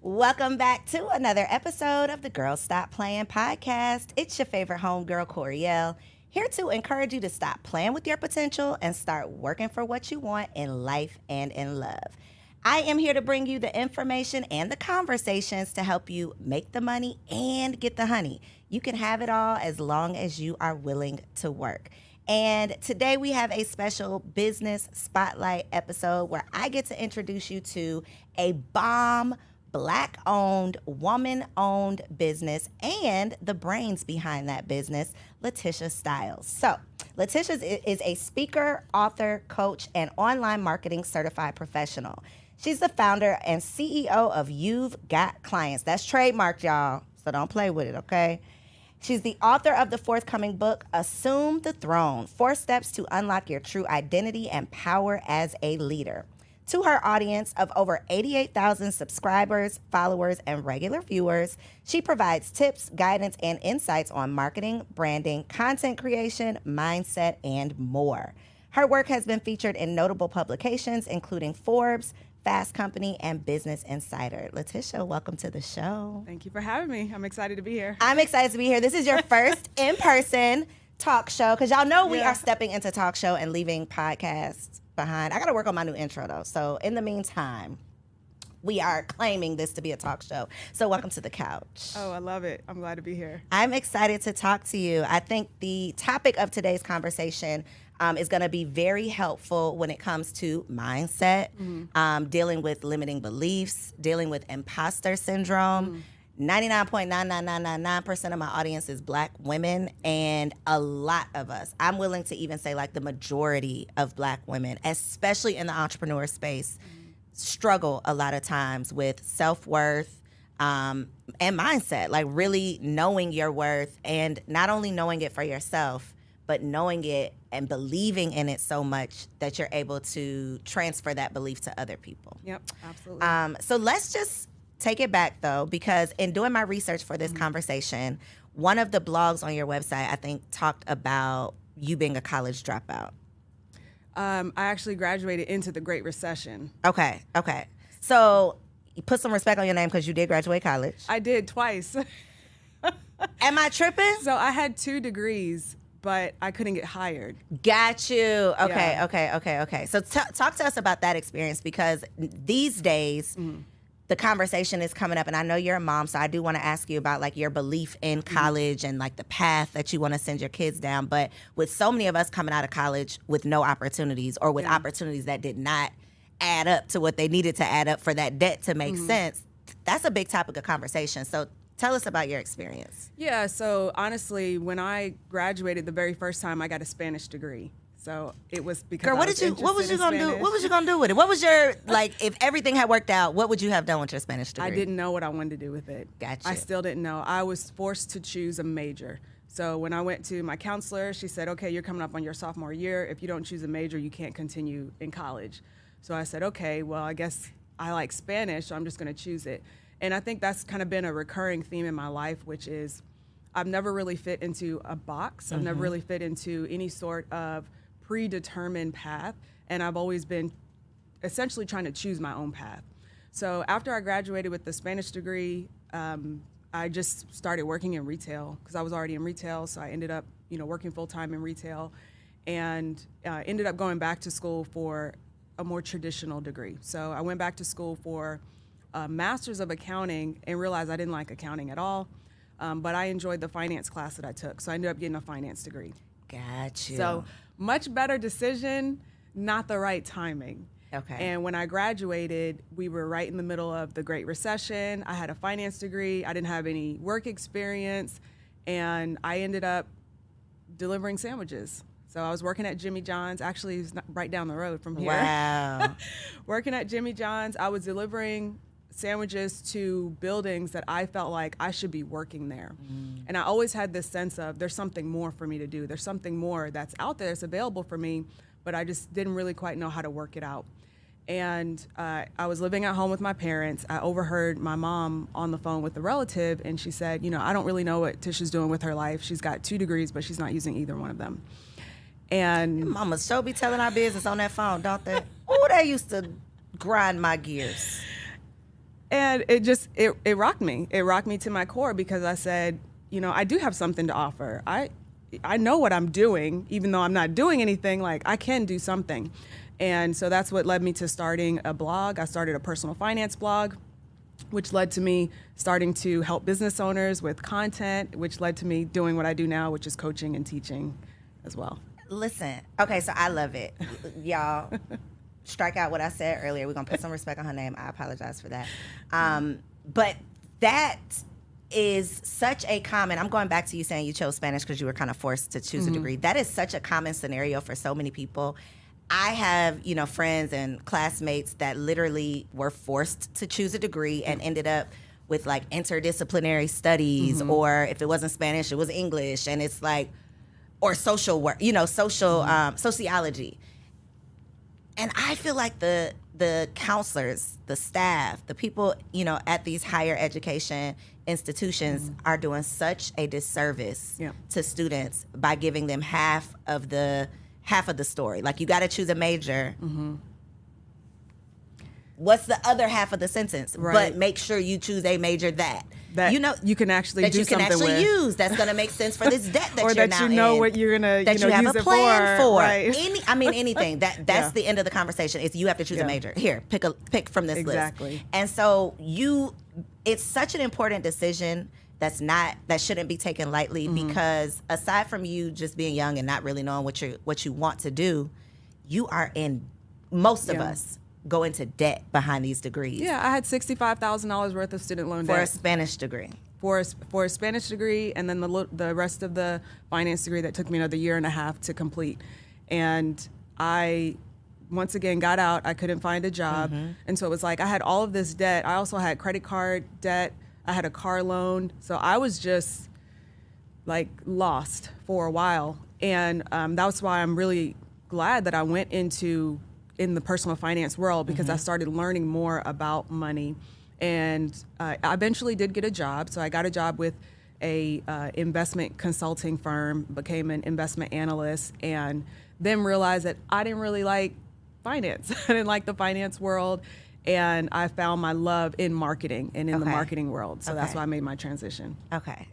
Welcome back to another episode of the Girls Stop Playing podcast. It's your favorite homegirl, Coriel, here to encourage you to stop playing with your potential and start working for what you want in life and in love. I am here to bring you the information and the conversations to help you make the money and get the honey. You can have it all as long as you are willing to work. And today we have a special business spotlight episode where I get to introduce you to a bomb Black-owned, woman-owned business and the brains behind that business, Letitia Stiles. So, Letitia is a speaker, author, coach, and online marketing certified professional. She's the founder and CEO of You've Got Clients. That's trademarked, y'all, so don't play with it, okay? She's the author of the forthcoming book, Assume the Throne, 4 Steps to Unlock Your True Identity and Power as a Leader. To her audience of over 88,000 subscribers, followers, and regular viewers, she provides tips, guidance, and insights on marketing, branding, content creation, mindset, and more. Her work has been featured in notable publications, including Forbes, Fast Company, and Business Insider. Letitia, welcome to the show. Thank you for having me. I'm excited to be here. I'm excited to be here. This is your first in-person talk show, because y'all know we are stepping into talk show and leaving podcasts behind. I got to work on my new intro, though. So in the meantime, we are claiming this to be a talk show. So welcome to the couch. Oh, I love it. I'm glad to be here. I'm excited to talk to you. I think the topic of today's conversation is going to be very helpful when it comes to mindset, dealing with limiting beliefs, dealing with imposter syndrome. 99.99999% of my audience is Black women, and a lot of us, I'm willing to even say like the majority of Black women, especially in the entrepreneur space, struggle a lot of times with self-worth and mindset, like really knowing your worth, and not only knowing it for yourself, but knowing it and believing in it so much that you're able to transfer that belief to other people. Yep, absolutely. So let's just take it back, though, because in doing my research for this conversation, one of the blogs on your website, I think, talked about you being a college dropout. I actually graduated into the Great Recession. Okay. So you put some respect on your name because you did graduate college. I did twice. Am I tripping? So I had 2 degrees, but I couldn't get hired. Got you. Okay, Yeah. okay. So talk to us about that experience, because these days, the conversation is coming up, and I know you're a mom, so I do want to ask you about like your belief in college and like the path that you want to send your kids down. But with so many of us coming out of college with no opportunities, or with opportunities that did not add up to what they needed to add up for that debt to make sense, that's a big topic of conversation. So tell us about your experience. Yeah, so honestly, when I graduated the very first time, I got a Spanish degree. So it was because Girl, what was you gonna do? What was you gonna do with it? What was your, like, if everything had worked out, what would you have done with your Spanish degree? I didn't know what I wanted to do with it. Gotcha. I still didn't know. I was forced to choose a major. So when I went to my counselor, she said, okay, you're coming up on your sophomore year. If you don't choose a major, you can't continue in college. So I said, okay, well, I guess I like Spanish, so I'm just gonna choose it. And I think that's kind of been a recurring theme in my life, which is I've never really fit into a box. I've never really fit into any sort of predetermined path, and I've always been essentially trying to choose my own path. So after I graduated with the Spanish degree, I just started working in retail because I was already in retail. So I ended up, working full time in retail, and ended up going back to school for a more traditional degree. So I went back to school for a master's of accounting and realized I didn't like accounting at all, but I enjoyed the finance class that I took. So I ended up getting a finance degree. Got you. So much better decision, not the right timing. Okay. And when I graduated, we were right in the middle of the Great Recession. I had a finance degree. I didn't have any work experience, and I ended up delivering sandwiches. So I was working at Jimmy John's. Actually, it's right down the road from here. Wow. Working at Jimmy John's, I was delivering sandwiches to buildings that I felt like I should be working there. And I always had this sense of there's something more for me to do. There's something more that's out there that's available for me, but I just didn't really quite know how to work it out. And I was living at home with my parents. I overheard my mom on the phone with a relative, and she said, I don't really know what Tisha's doing with her life. She's got 2 degrees, but she's not using either one of them. And Mama so be telling our business on that phone, don't they? Oh, they used to grind my gears. And it rocked me. It rocked me to my core because I said, I do have something to offer. I know what I'm doing, even though I'm not doing anything, like I can do something. And so that's what led me to starting a blog. I started a personal finance blog, which led to me starting to help business owners with content, which led to me doing what I do now, which is coaching and teaching as well. Listen, okay, so I love it. Y'all, strike out what I said earlier. We're going to put some respect on her name. I apologize for that. But that is such a common, I'm going back to you saying you chose Spanish because you were kind of forced to choose a degree. That is such a common scenario for so many people. I have, friends and classmates that literally were forced to choose a degree and ended up with like interdisciplinary studies, or if it wasn't Spanish, it was English, and it's like, or social work, sociology. And I feel like the counselors, the staff, the people, at these higher education institutions are doing such a disservice to students by giving them half of the story. Like, you got to choose a major. What's the other half of the sentence? Right. But make sure you choose a major that you can actually that do you can something actually with. use. That's going to make sense for this debt that or you're that now you know in. what you're gonna That you have use a it plan for. Right. Anything. That's the end of the conversation. Is you have to choose a major. Here, pick from this list. Exactly. And so it's such an important decision that shouldn't be taken lightly, because aside from you just being young and not really knowing what you want to do, you are in, most of us go into debt behind these degrees. Yeah, I had $65,000 worth of student loan debt. For a Spanish degree. For a Spanish degree, and then the rest of the finance degree that took me another year and a half to complete. And I, once again, got out. I couldn't find a job. And so it was like I had all of this debt. I also had credit card debt. I had a car loan. So I was just like lost for a while. And that's why I'm really glad that I went in the personal finance world, because I started learning more about money. And I eventually did get a job. So I got a job with a investment consulting firm, became an investment analyst, and then realized that I didn't really like finance. I didn't like the finance world. And I found my love in marketing and in the marketing world. So that's why I made my transition. Okay.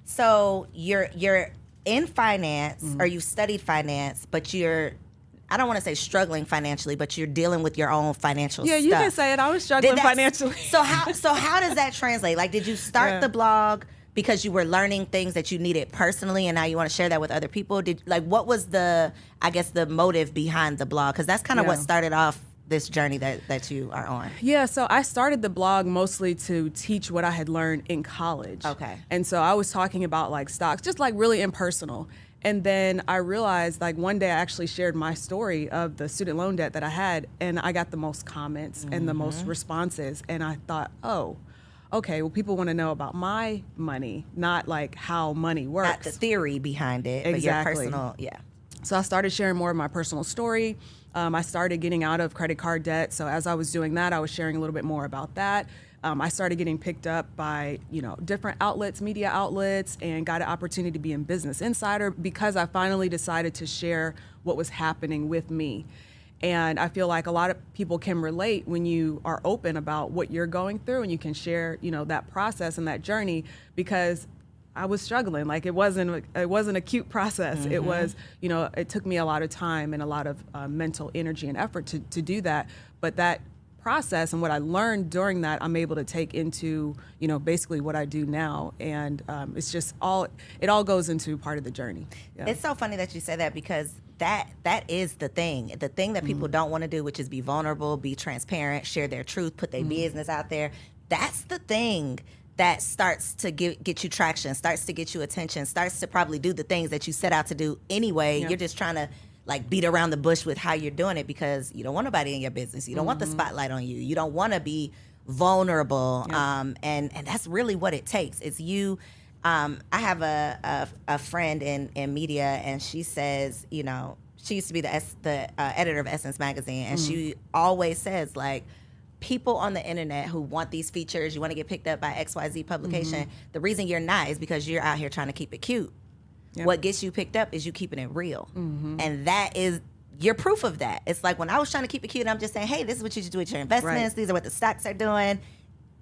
So you're in finance, or you studied finance, but I don't want to say struggling financially, but you're dealing with your own financial stuff. Yeah, you can say it. I was struggling financially. So how does that translate? Like, did you start the blog because you were learning things that you needed personally, and now you want to share that with other people? What was the motive behind the blog? Because that's kind of what started off this journey that you are on. Yeah, so I started the blog mostly to teach what I had learned in college. Okay. And so I was talking about like stocks, just like really impersonal. And then I realized, like, one day I actually shared my story of the student loan debt that I had, and I got the most comments and the most responses. And I thought, oh, okay, well, people want to know about my money, not like how money works. Not the theory behind it, but your personal, So I started sharing more of my personal story. I started getting out of credit card debt. So as I was doing that, I was sharing a little bit more about that. I started getting picked up by, different outlets, media outlets, and got an opportunity to be in Business Insider because I finally decided to share what was happening with me. And I feel like a lot of people can relate when you are open about what you're going through, and you can share, that process and that journey, because I was struggling. Like, it wasn't a cute process. It was, it took me a lot of time and a lot of mental energy and effort to do that. But that process and what I learned during that, I'm able to take into, basically what I do now. And it's just it all goes into part of the journey. Yeah. It's so funny that you say that, because that is the thing that people don't want to do, which is be vulnerable, be transparent, share their truth, put their business out there. That's the thing that starts to get you traction, starts to get you attention, starts to probably do the things that you set out to do anyway. You're just trying to like beat around the bush with how you're doing it, because you don't want nobody in your business. You don't want the spotlight on you. You don't want to be vulnerable. And that's really what it takes. It's you. I have a friend in media, and she says, she used to be the editor of Essence magazine, and she always says, like, people on the internet who want these features, you want to get picked up by XYZ publication, the reason you're not is because you're out here trying to keep it cute. Yep. What gets you picked up is you keeping it real. And that is, you're proof of that. It's like when I was trying to keep it cute, I'm just saying, hey, this is what you should do with your investments. Right. These are what the stocks are doing.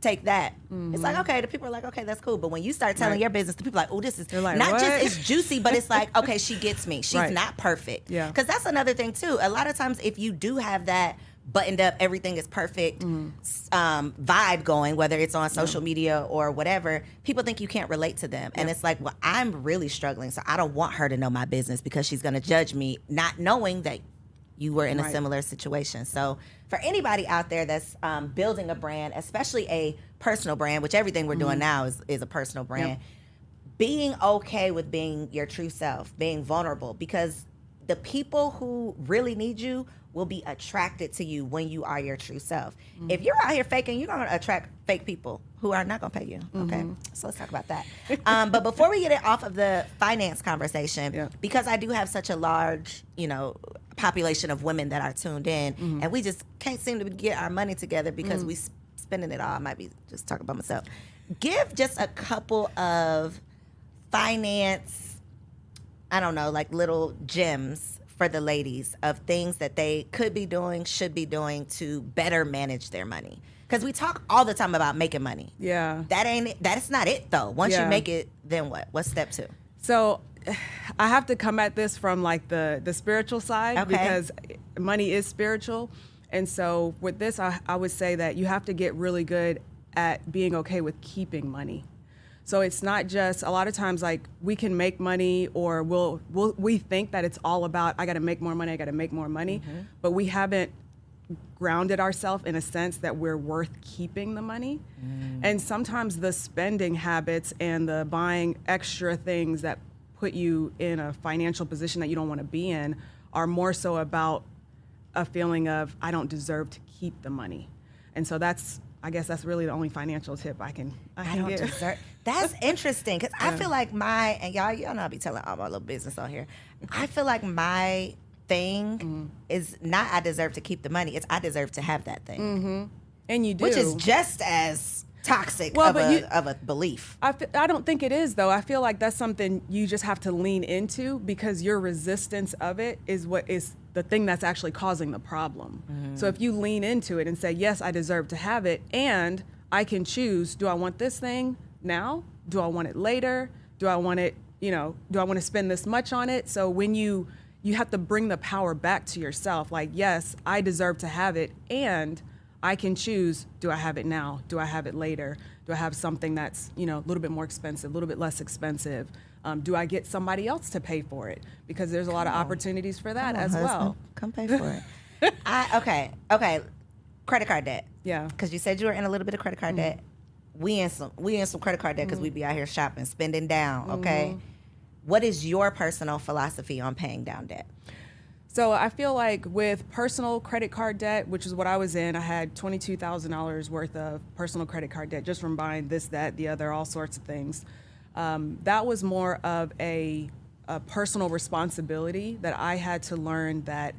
take that. It's like, okay, the people are like, okay, that's cool. But when you start telling your business, the people are like, oh, this is like, not what? just it's juicy, but it's like, okay, she gets me. She's not perfect. Yeah. Because that's another thing too. A lot of times if you do have that buttoned up, everything is perfect vibe going, whether it's on social media or whatever, people think you can't relate to them. And it's like, well, I'm really struggling, so I don't want her to know my business because she's going to judge me, not knowing that you were in a similar situation. So for anybody out there that's building a brand, especially a personal brand, which everything we're doing now is a personal brand, being okay with being your true self, being vulnerable, because the people who really need you will be attracted to you when you are your true self. If you're out here faking, you're going to attract fake people who are not going to pay you. Okay, so let's talk about that. But before we get it off of the finance conversation, because I do have such a large, population of women that are tuned in, and we just can't seem to get our money together because we spending it all. I might be just talking about myself. Give just a couple of finance, I don't know, like little gems for the ladies of things that they could be doing, should be doing to better manage their money. Because we talk all the time about making money. Yeah. That's not it though. Once you make it, then what? What's step 2? So I have to come at this from like the spiritual side, because money is spiritual. And so with this, I would say that you have to get really good at being okay with keeping money. So it's not just, a lot of times like we can make money, or we think that it's all about, I got to make more money, but we haven't grounded ourselves in a sense that we're worth keeping the money. And sometimes the spending habits and the buying extra things that put you in a financial position that you don't want to be in are more so about a feeling of, I don't deserve to keep the money. And so I guess that's really the only financial tip I can give. That's interesting, because I feel like and y'all know I be telling all my little business on here. I feel like my thing is not I deserve to keep the money. It's I deserve to have that thing. And you do. Which is just as toxic of a belief. I don't think it is, though. I feel like that's something you just have to lean into, because your resistance of it is what is the thing that's actually causing the problem. So if you lean into it and say, yes, I deserve to have it, and I can choose, do I want this thing now? Do I want it later? Do I want it, do I want to spend this much on it? So when you have to bring the power back to yourself, like, yes, I deserve to have it, and I can choose, do I have it now? Do I have it later? Do I have something that's, a little bit more expensive, a little bit less expensive? Do I get somebody else to pay for it? Because there's a lot of opportunities for that as well. Come pay for it. Okay. Credit card debt. Yeah. Because you said you were in a little bit of credit card debt. We in some credit card debt because we be out here shopping, spending down. Okay. What is your personal philosophy on paying down debt? So I feel like with personal credit card debt, which is what I was in, I had $22,000 worth of personal credit card debt just from buying this, that, the other, all sorts of things. That was more of a personal responsibility that I had to learn, that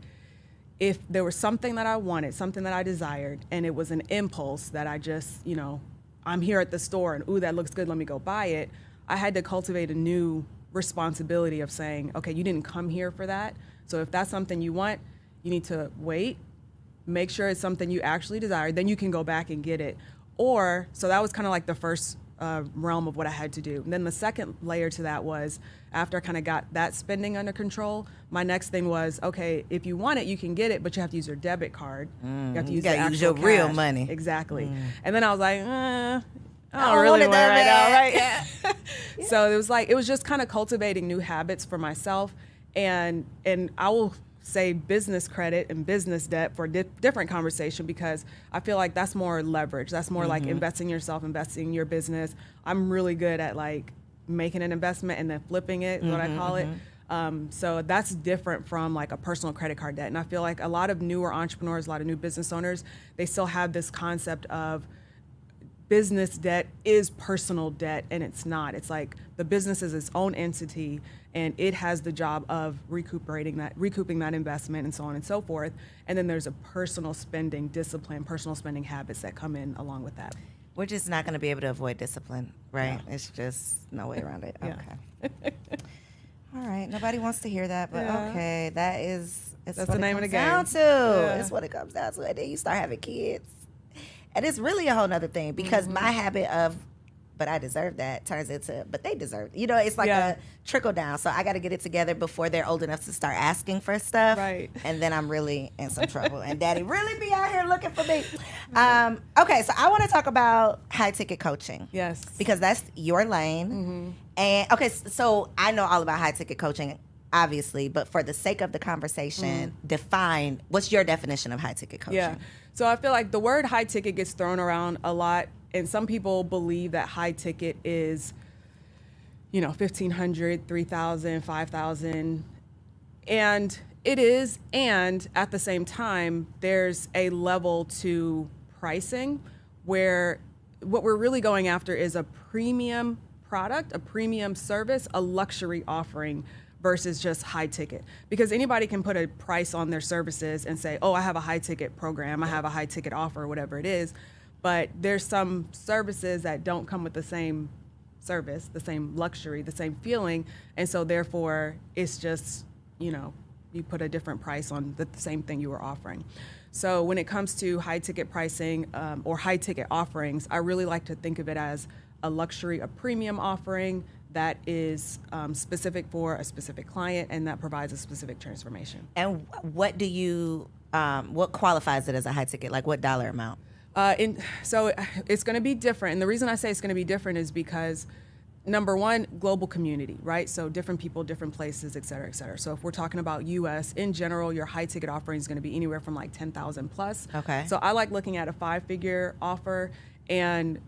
if there was something that I wanted, something that I desired, and it was an impulse that I just, I'm here at the store and, ooh, that looks good, let me go buy it. I had to cultivate a new responsibility of saying, okay, you didn't come here for that. So if that's something you want, you need to wait, make sure it's something you actually desire, then you can go back and get it. So that was kind of like the first realm of what I had to do. And then the second layer to that was, after I kind of got that spending under control, my next thing was, okay, if you want it, you can get it, but you have to use your debit card. You have to use your cash. real money. Exactly. And then I was like, I don't really want it right now, right? Yeah. So it was just kind of cultivating new habits for myself. And I will say business credit and business debt for a different conversation, because I feel like that's more leverage. That's more like investing in yourself, investing in your business. I'm really good at like making an investment and then flipping it, is what I call it. So that's different from like a personal credit card debt. And I feel like a lot of newer entrepreneurs, a lot of new business owners, they still have this concept of business debt is personal debt, and it's not. It's like the business is its own entity, and it has the job of recouping that investment, and so on and so forth. And then there's a personal spending discipline, personal spending habits that come in along with that. We're just not going to be able to avoid discipline, right? Yeah. It's just no way around it. Okay. All right. Nobody wants to hear that, but okay. That's the name of the game. It's what it comes down to. And then you start having kids. And it's really a whole nother thing because my habit of, but I deserve that, turns into, but they deserve it. You know, it's like a trickle down. So I got to get it together before they're old enough to start asking for stuff. Right. And then I'm really in some trouble. And daddy really be out here looking for me. Okay, so I want to talk about high ticket coaching. Yes. Because that's your lane. And okay, so I know all about high ticket coaching, obviously, but for the sake of the conversation, define, what's your definition of high ticket coaching? Yeah. So I feel like the word high ticket gets thrown around a lot. And some people believe that high ticket is, you know, $1,500, $3,000, $5,000. And it is. And at the same time, there's a level to pricing where what we're really going after is a premium product, a premium service, a luxury offering versus just high ticket. Because anybody can put a price on their services and say, oh, I have a high ticket program, I have a high ticket offer, whatever it is. But there's some services that don't come with the same service, the same luxury, the same feeling. And so therefore, it's just, you know, you put a different price on the same thing you were offering. So when it comes to high ticket pricing or high ticket offerings, I really like to think of it as a luxury, a premium offering that is specific for a specific client and that provides a specific transformation. And what do you, what qualifies it as a high ticket? Like what dollar amount? So it's going to be different. And the reason I say it's going to be different is because, number one, global community, right? So different people, different places, et cetera, et cetera. So if we're talking about U.S., in general, your high ticket offering is going to be anywhere from like 10,000 plus. Okay. So I like looking at a 5-figure offer, and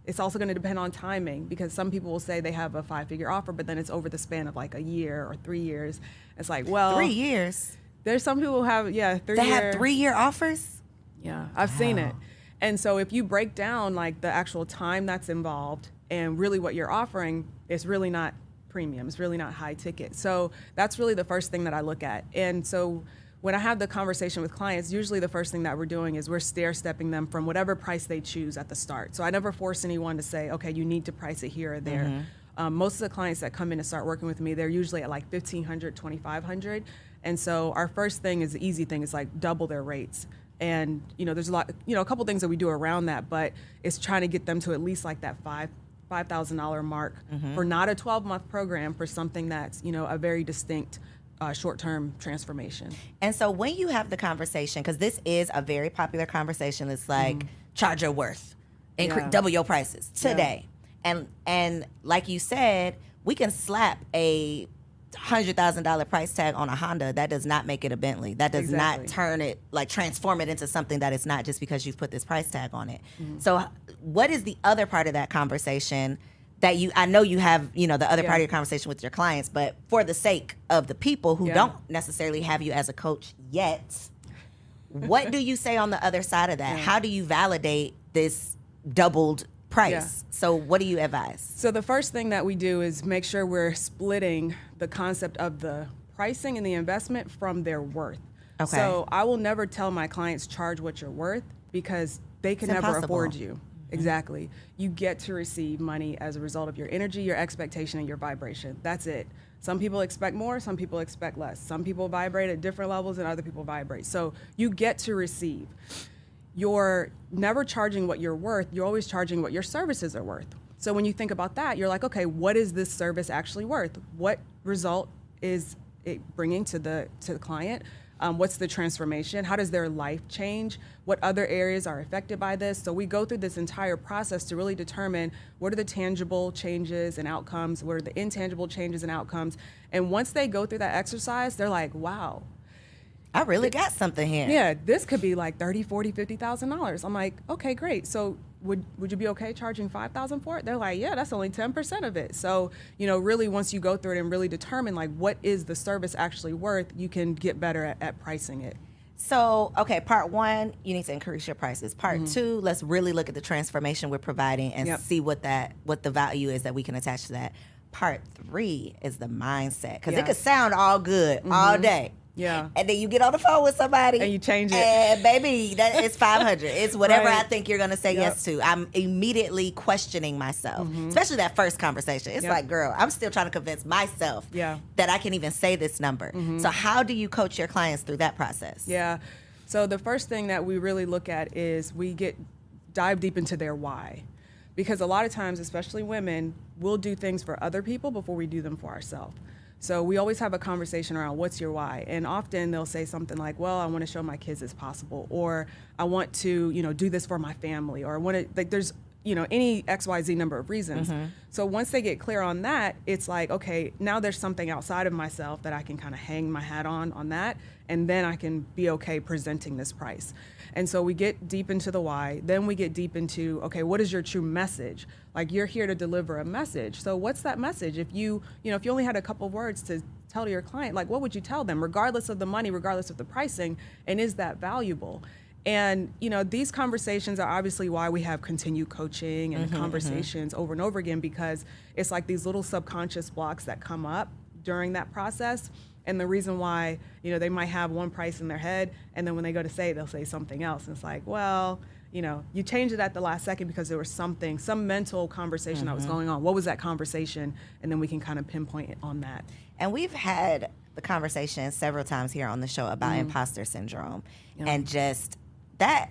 it's also going to depend on timing because some people will say they have a 5-figure offer, but then it's over the span of like a year or 3 years. It's like, well, 3 years. There's some people who have, 3 years. They have 3-year offers? Yeah, I've seen it. And so if you break down like the actual time that's involved and really what you're offering, it's really not premium. It's really not high ticket. So that's really the first thing that I look at. And so when I have the conversation with clients, usually the first thing that we're doing is we're stair-stepping them from whatever price they choose at the start. So I never force anyone to say, okay, you need to price it here or there. Most of the clients that come in to start working with me, they're usually at like $1,500, $2,500. And so our first thing is the easy thing is like double their rates. And, you know, there's a lot, you know, a couple things that we do around that, but it's trying to get them to at least like that $5,000 mark for not a 12-month program, for something that's, you know, a very distinct short-term transformation. And so when you have the conversation, because this is a very popular conversation, it's like charge your worth, double your prices today. And like you said, we can slap a $100,000 price tag on a Honda. That does not make it a Bentley. That does not turn it, like transform it into something that it's not just because you've put this price tag on it. So what is the other part of that conversation that I know you have, you know, the other part of your conversation with your clients, but for the sake of the people who don't necessarily have you as a coach yet, what do you say on the other side of that? How do you validate this doubled price? So what do you advise? So the first thing that we do is make sure we're splitting the concept of the pricing and the investment from their worth. Okay. So I will never tell my clients charge what you're worth because they can never afford you. Exactly. You get to receive money as a result of your energy, your expectation, and your vibration. That's it. Some people expect more, some people expect less. Some people vibrate at different levels and other people vibrate. So you get to receive. You're never charging what you're worth, you're always charging what your services are worth. So when you think about that, you're like, okay, what is this service actually worth? What result is it bringing to the client? What's the transformation? How does their life change? What other areas are affected by this? So we go through this entire process to really determine what are the tangible changes and outcomes, what are the intangible changes and outcomes. And once they go through that exercise, they're like, wow, I really got something here. Yeah, this could be like $30,000, $40,000, $50,000. I'm like, okay, great. So would you be okay charging $5,000 for it? They're like, yeah, that's only 10% of it. So, you know, really once you go through it and really determine like what is the service actually worth, you can get better at pricing it. So, okay, part one, you need to increase your prices. Part two, let's really look at the transformation we're providing and see what the value is that we can attach to that. Part three is the mindset, because it could sound all good all day. Yeah. And then you get on the phone with somebody. And you change it. And baby, it's 500. It's whatever I think you're going to say yes to. I'm immediately questioning myself, especially that first conversation. It's like, girl, I'm still trying to convince myself that I can even say this number. So how do you coach your clients through that process? Yeah. So the first thing that we really look at is dive deep into their why. Because a lot of times, especially women, we'll do things for other people before we do them for ourselves. So we always have a conversation around what's your why? And often they'll say something like, well, I want to show my kids it's possible, or I want to, do this for my family, or I want to, like, there's, any XYZ number of reasons. So once they get clear on that, it's like, okay, now there's something outside of myself that I can kind of hang my hat on that, and then I can be okay presenting this price. And so we get deep into the why, then we get deep into, okay, what is your true message? Like, you're here to deliver a message. So what's that message? If you only had a couple of words to tell to your client, like, what would you tell them, regardless of the money, regardless of the pricing, and is that valuable? And, these conversations are obviously why we have continued coaching and conversations over and over again, because it's like these little subconscious blocks that come up during that process. And the reason why, they might have one price in their head, and then when they go to say it, they'll say something else. And it's like, well, you changed it at the last second because there was some mental conversation that was going on. What was that conversation? And then we can kind of pinpoint it on that. And we've had the conversation several times here on the show about imposter syndrome, and just that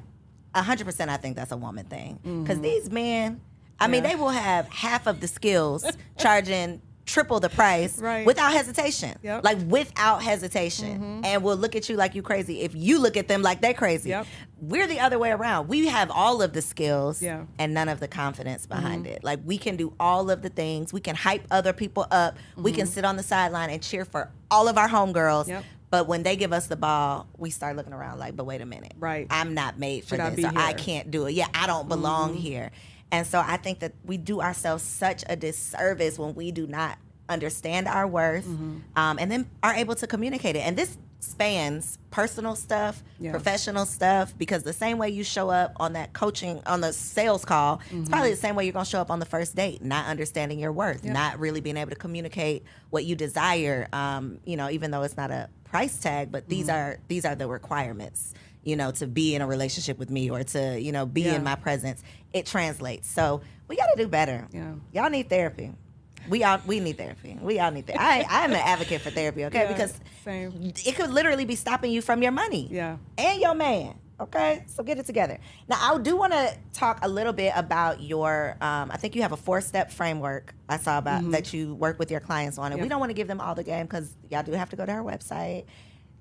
100%, I think that's a woman thing. Because these men, I mean, they will have half of the skills charging triple the price without hesitation. Like, without hesitation. And will look at you like you crazy if you look at them like they're crazy. We're the other way around. We have all of the skills and none of the confidence behind it. Like, we can do all of the things. We can hype other people up. We can sit on the sideline and cheer for all of our homegirls. But when they give us the ball, we start looking around like, but wait a minute. I'm not made for this, so I can't do it. Yeah, I don't belong here. And so I think that we do ourselves such a disservice when we do not understand our worth, and then are able to communicate it. And this spans personal stuff, professional stuff, because the same way you show up on that coaching, on the sales call, it's probably the same way you're going to show up on the first date, not understanding your worth, not really being able to communicate what you desire, even though it's not a price tag, but these are the requirements, to be in a relationship with me, or to, be in my presence. It translates. So we got to do better. Y'all need therapy. We need therapy. We all need therapy. I'm an advocate for therapy, okay? Because it could literally be stopping you from your money. And your man, okay? So get it together. Now, I do want to talk a little bit about your, I think you have a 4-step framework I saw about that you work with your clients on. And we don't want to give them all the game because y'all do have to go to her website,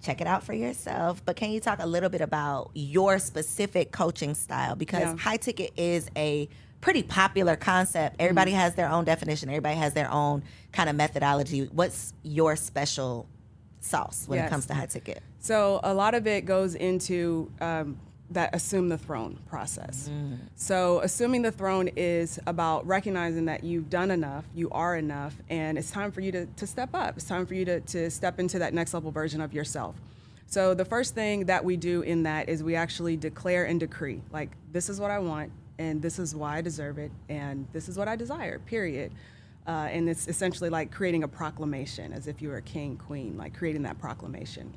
check it out for yourself. But can you talk a little bit about your specific coaching style? Because high ticket is a pretty popular concept. Everybody has their own definition. Everybody has their own kind of methodology. What's your special sauce when it comes to high ticket? So a lot of it goes into that assume the throne process. So assuming the throne is about recognizing that you've done enough, you are enough, and it's time for you to step up. It's time for you to step into that next level version of yourself. So the first thing that we do in that is we actually declare and decree, like, this is what I want, and this is why I deserve it, and this is what I desire, period. And it's essentially like creating a proclamation, as if you were a king, queen, like creating that proclamation.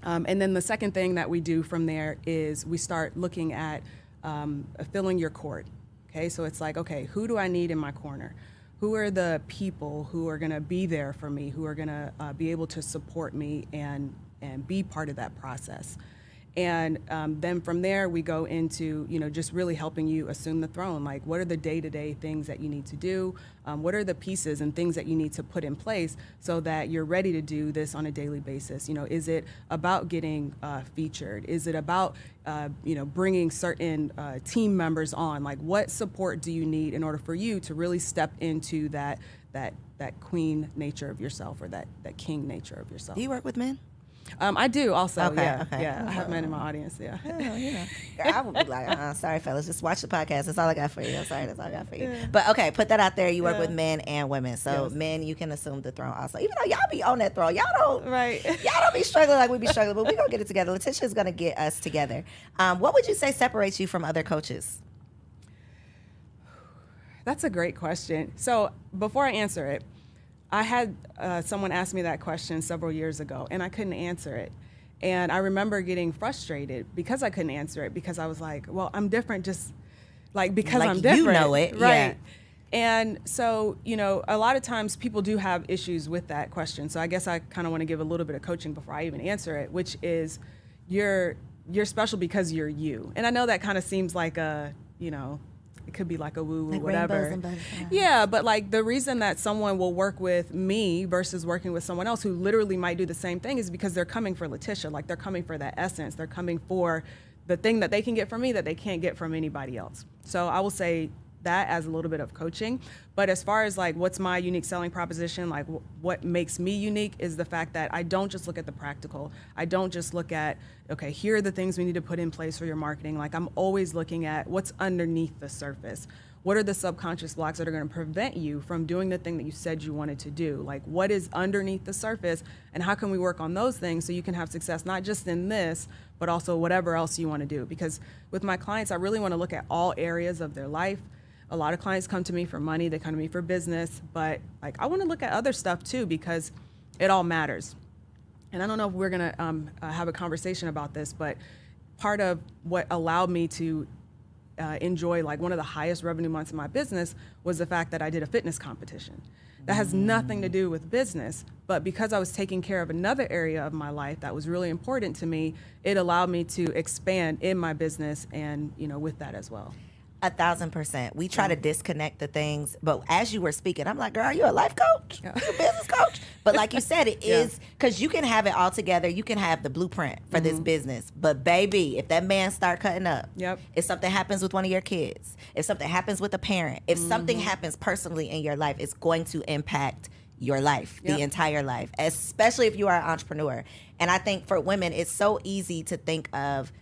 And then the second thing that we do from there is we start looking at filling your court. Okay, so it's like, okay, who do I need in my corner? Who are the people who are gonna be there for me, who are gonna be able to support me and be part of that process? And then from there, we go into, just really helping you assume the throne. Like, what are the day-to-day things that you need to do? What are the pieces and things that you need to put in place so that you're ready to do this on a daily basis? Is it about getting featured? Is it about, bringing certain team members on? Like, what support do you need in order for you to really step into that queen nature of yourself, or that king nature of yourself? Do you work with men? I do also. Okay. I have men in my audience. Girl, I would be like, sorry, fellas, just watch the podcast. That's all I got for you. I'm sorry, that's all I got for you. But okay, put that out there. You work with men and women, so men, you can assume the throne also. Even though y'all be on that throne, y'all don't be struggling like we be struggling, but we gonna get it together. Letitia's gonna get us together. What would you say separates you from other coaches? That's a great question. So before I answer it, I had someone ask me that question several years ago, and I couldn't answer it. And I remember getting frustrated because I couldn't answer it, because I was like, well, I'm different just because I'm different. You know it, right? And so, a lot of times people do have issues with that question. So I guess I kind of want to give a little bit of coaching before I even answer it, which is you're you're special because you're you. And I know that kind of seems like a, you know, it could be like a woo-woo, like whatever. rainbows and butterflies. Yeah, but like the reason that someone will work with me versus working with someone else who literally might do the same thing is because they're coming for Letitia. Like they're coming for that essence. They're coming for the thing that they can get from me that they can't get from anybody else. So I will say that as a little bit of coaching. But as far as like what's my unique selling proposition, like what makes me unique is the fact that I don't just look at the practical. I don't just look at, okay, here are the things we need to put in place for your marketing. Like I'm always looking at what's underneath the surface. What are the subconscious blocks that are going to prevent you from doing the thing that you said you wanted to do? Like what is underneath the surface, and how can we work on those things so you can have success not just in this, but also whatever else you want to do? Because with my clients, I really want to look at all areas of their life. A lot of clients come to me for money, they come to me for business, but like I want to look at other stuff too because it all matters. And I don't know if we're going to have a conversation about this, but part of what allowed me to enjoy like one of the highest revenue months in my business was the fact that I did a fitness competition. That has nothing to do with business, but because I was taking care of another area of my life that was really important to me, it allowed me to expand in my business and, you know, with that as well. 1,000%. We try to disconnect the things, but as you were speaking, I'm like, girl, are you a life coach? Yeah. Are you a business coach? But like you said, it is, because you can have it all together. You can have the blueprint for this business. But baby, if that man start cutting up, if something happens with one of your kids, if something happens with a parent, if something happens personally in your life, it's going to impact your life, the entire life, especially if you are an entrepreneur. And I think for women, it's so easy to think of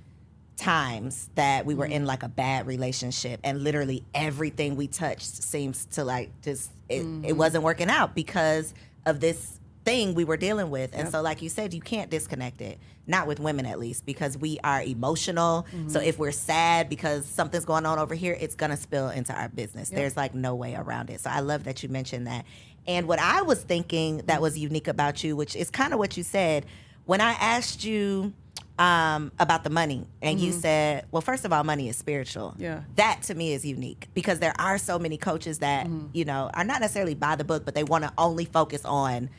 times that we were in like a bad relationship and literally everything we touched seems to like just it wasn't working out because of this thing we were dealing with. And so like you said, you can't disconnect it, not with women at least, because we are emotional. So if we're sad because something's going on over here, it's gonna spill into our business. There's like no way around it. So I love that you mentioned that. And what I was thinking that was unique about you, which is kind of what you said when I asked you about the money, and you said, well, first of all, money is spiritual. That to me is unique because there are so many coaches that you know are not necessarily by the book, but they want to only focus on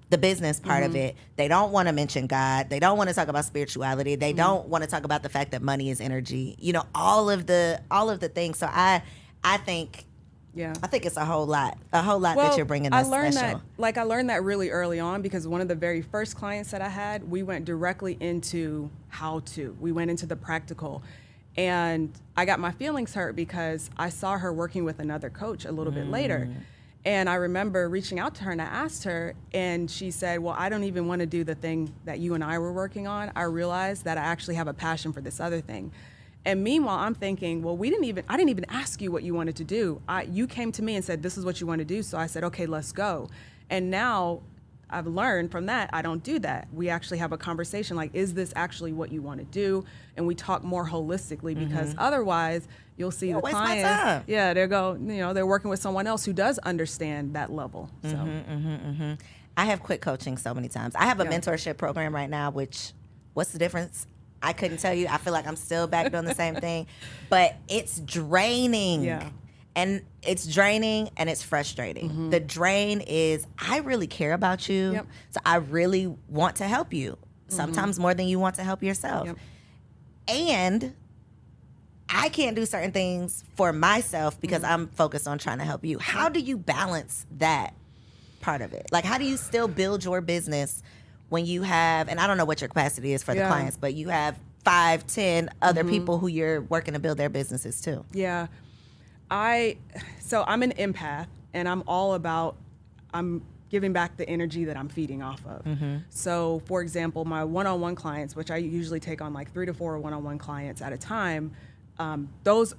the business part of it. They don't want to mention God. They don't want to talk about spirituality. They don't want to talk about the fact that money is energy. You know, all of the things. So I think. I think it's a whole lot that you're bringing that's special. I learned that really early on because one of the very first clients that I had, we went directly into how to. We went into the practical. And I got my feelings hurt because I saw her working with another coach a little bit later. And I remember reaching out to her and I asked her, and she said, well, I don't even want to do the thing that you and I were working on. I realized that I actually have a passion for this other thing. And meanwhile, I'm thinking, well, I didn't even ask you what you wanted to do. You came to me and said, this is what you want to do. So I said, okay, let's go. And now I've learned from that, I don't do that. We actually have a conversation like, is this actually what you want to do? And we talk more holistically because otherwise you'll see the clients, they're working with someone else who does understand that level. So. I have quit coaching so many times. I have a mentorship program right now, which, what's the difference? I couldn't tell you. I feel like I'm still back doing the same thing, but it's draining. And it's draining and it's frustrating. The drain is, I really care about you, so I really want to help you, sometimes more than you want to help yourself. And I can't do certain things for myself because I'm focused on trying to help you. How do you balance that part of it? Like, how do you still build your business when you have, and I don't know what your capacity is for the clients, but you have 5, 10 other people who you're working to build their businesses too? So I'm an empath, and I'm all about, I'm giving back the energy that I'm feeding off of. So for example, my one-on-one clients, which I usually take on like 3 to 4 one-on-one clients at a time, those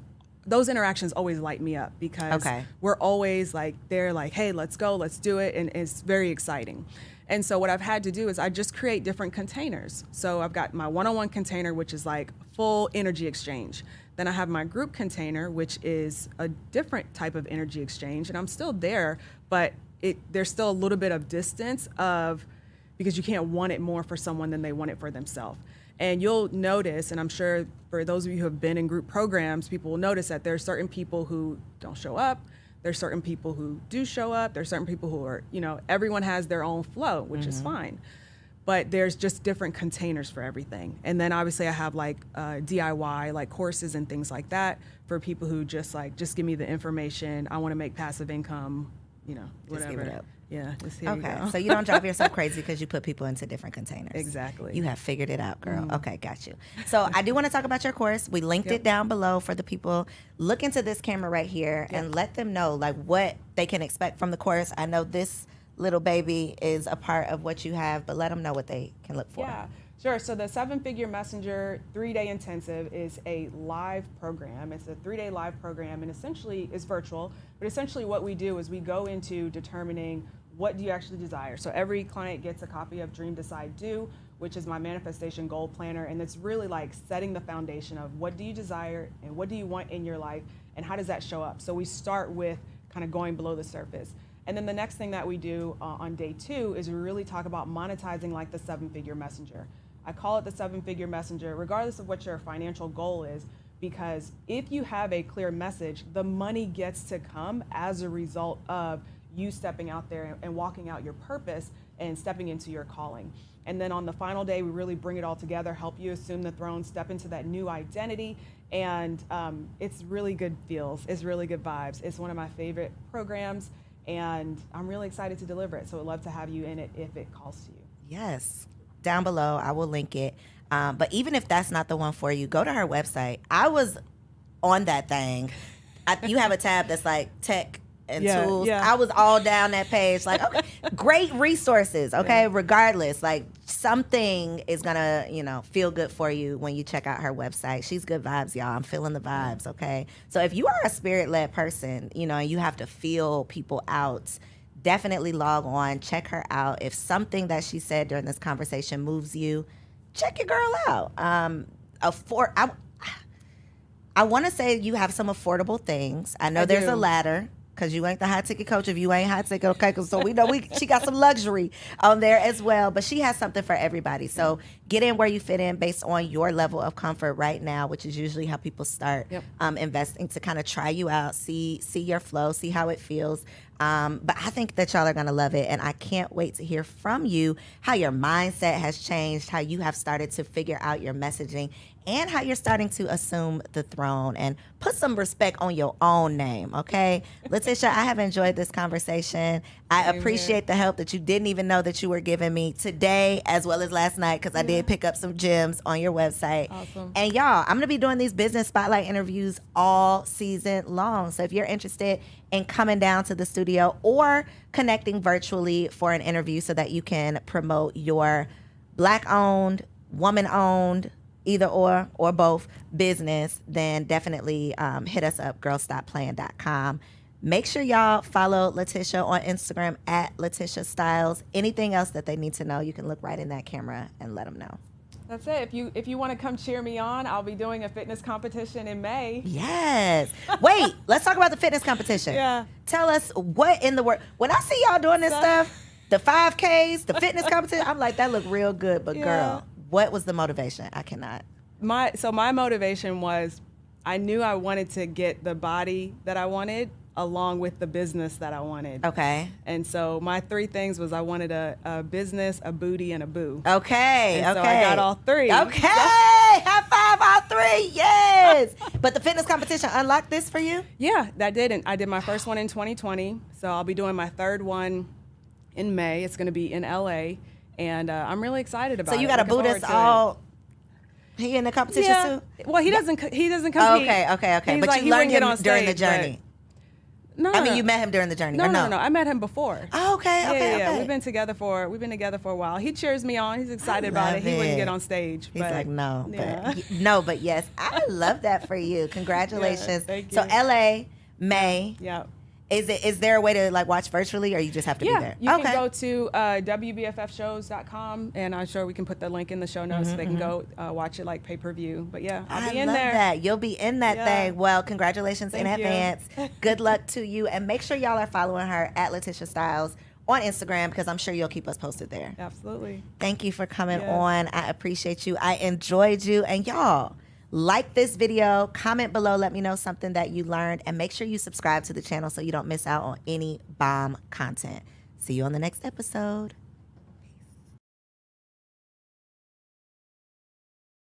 interactions always light me up because we're always like, they're like, hey, let's go, let's do it. And it's very exciting. And so what I've had to do is I just create different containers. So I've got my one-on-one container, which is like full energy exchange. Then I have my group container, which is a different type of energy exchange. And I'm still there, but there's still a little bit of distance because you can't want it more for someone than they want it for themselves. And you'll notice, and I'm sure for those of you who have been in group programs, people will notice that there are certain people who don't show up. There's certain people who do show up. There's certain people who are, everyone has their own flow, which is fine. but there's just different containers for everything. And then obviously I have like DIY, like courses and things like that for people who just give me the information. I want to make passive income, you know, whatever. Just give it up. Yeah, just here Okay, you go. so you don't drive yourself crazy because you put people into different containers. Exactly. You have figured it out, girl. Okay, got you. So I do want to talk about your course. We linked it down below for the people. Look into this camera right here and let them know like what they can expect from the course. I know this little baby is a part of what you have, but let them know what they can look for. Yeah, sure. So the 7-Figure Messenger 3-day intensive is a live program. It's a 3-day live program, and essentially it's virtual. But essentially what we do is we go into determining what do you actually desire. So every client gets a copy of Dream, Decide, Do, which is my manifestation goal planner, and it's really like setting the foundation of what do you desire and what do you want in your life and how does that show up. So we start with kind of going below the surface. And then the next thing that we do on day 2 is we really talk about monetizing like the 7-Figure Messenger. I call it the 7-Figure Messenger, regardless of what your financial goal is, because if you have a clear message, the money gets to come as a result of you stepping out there and walking out your purpose and stepping into your calling. And then on the final day, we really bring it all together, help you assume the throne, step into that new identity, and it's really good feels, it's really good vibes. It's one of my favorite programs, and I'm really excited to deliver it. So I'd love to have you in it if it calls to you. Yes. Down below, I will link it. But even if that's not the one for you, go to her website. I was on that thing. You have a tab that's like tech and tools. Yeah. I was all down that page. Like, okay, great resources. Okay, regardless, like something is gonna, feel good for you when you check out her website. She's good vibes, y'all. I'm feeling the vibes. Okay, so if you are a spirit-led person, and you have to feel people out, definitely log on, check her out. If something that she said during this conversation moves you, check your girl out. I want to say you have some affordable things. I know there's a ladder, because you ain't the high ticket coach if you ain't high ticket, okay? So we know she got some luxury on there as well, but she has something for everybody. So get in where you fit in based on your level of comfort right now, which is usually how people start investing, to kind of try you out, see your flow, see how it feels. But I think that y'all are going to love it, and I can't wait to hear from you how your mindset has changed, how you have started to figure out your messaging, and how you're starting to assume the throne and put some respect on your own name, okay? Letitia, I have enjoyed this conversation. I appreciate the help that you didn't even know that you were giving me today as well as last night, because I did pick up some gems on your website. Awesome. And y'all, I'm going to be doing these business spotlight interviews all season long. So if you're interested in coming down to the studio or connecting virtually for an interview so that you can promote your Black-owned, woman-owned, either or both business, then definitely hit us up, girlstopplayin.com. Make sure y'all follow Letitia on Instagram at Letitia Styles. Anything else that they need to know, you can look right in that camera and let them know. That's it. If you want to come cheer me on, I'll be doing a fitness competition in May. Yes. Wait, let's talk about the fitness competition. Yeah. Tell us what in the world. When I see y'all doing this stuff, the 5Ks, the fitness competition, I'm like, that look real good. But girl, what was the motivation? I cannot. My motivation was, I knew I wanted to get the body that I wanted along with the business that I wanted. Okay. And so my 3 things was I wanted a business, a booty, and a boo. Okay. And okay. So I got all 3. Okay. High five, all 3. Yes. But the fitness competition unlocked this for you? Yeah, that did. And I did my first one in 2020. So I'll be doing my 3rd one in May. It's going to be in LA. And I'm really excited about it. So you got a boo that's all... He in the competition too? Well, he doesn't compete. Okay. He's but like, you learned him on during the stage, journey. No, I mean, you met him during the journey. No, or no, no. I met him before. Oh, okay. Yeah. We've been together for a while. He cheers me on. He's excited about it. He wouldn't get on stage. He's like, no, yeah. but yes. I love that for you. Congratulations. Thank you. So LA, May. Yeah. Is there a way to like watch virtually, or you just have to be there? You can go to WBFFshows.com, and I'm sure we can put the link in the show notes so they can go watch it like pay-per-view. But yeah, I'll be in there. I love that. You'll be in that thing. Well, congratulations in advance. Good luck to you, and make sure y'all are following her at Letitia Styles on Instagram, because I'm sure you'll keep us posted there. Absolutely. Thank you for coming on. I appreciate you. I enjoyed you, and y'all, like this video, comment below, let me know something that you learned, and make sure you subscribe to the channel so you don't miss out on any bomb content. See you on the next episode.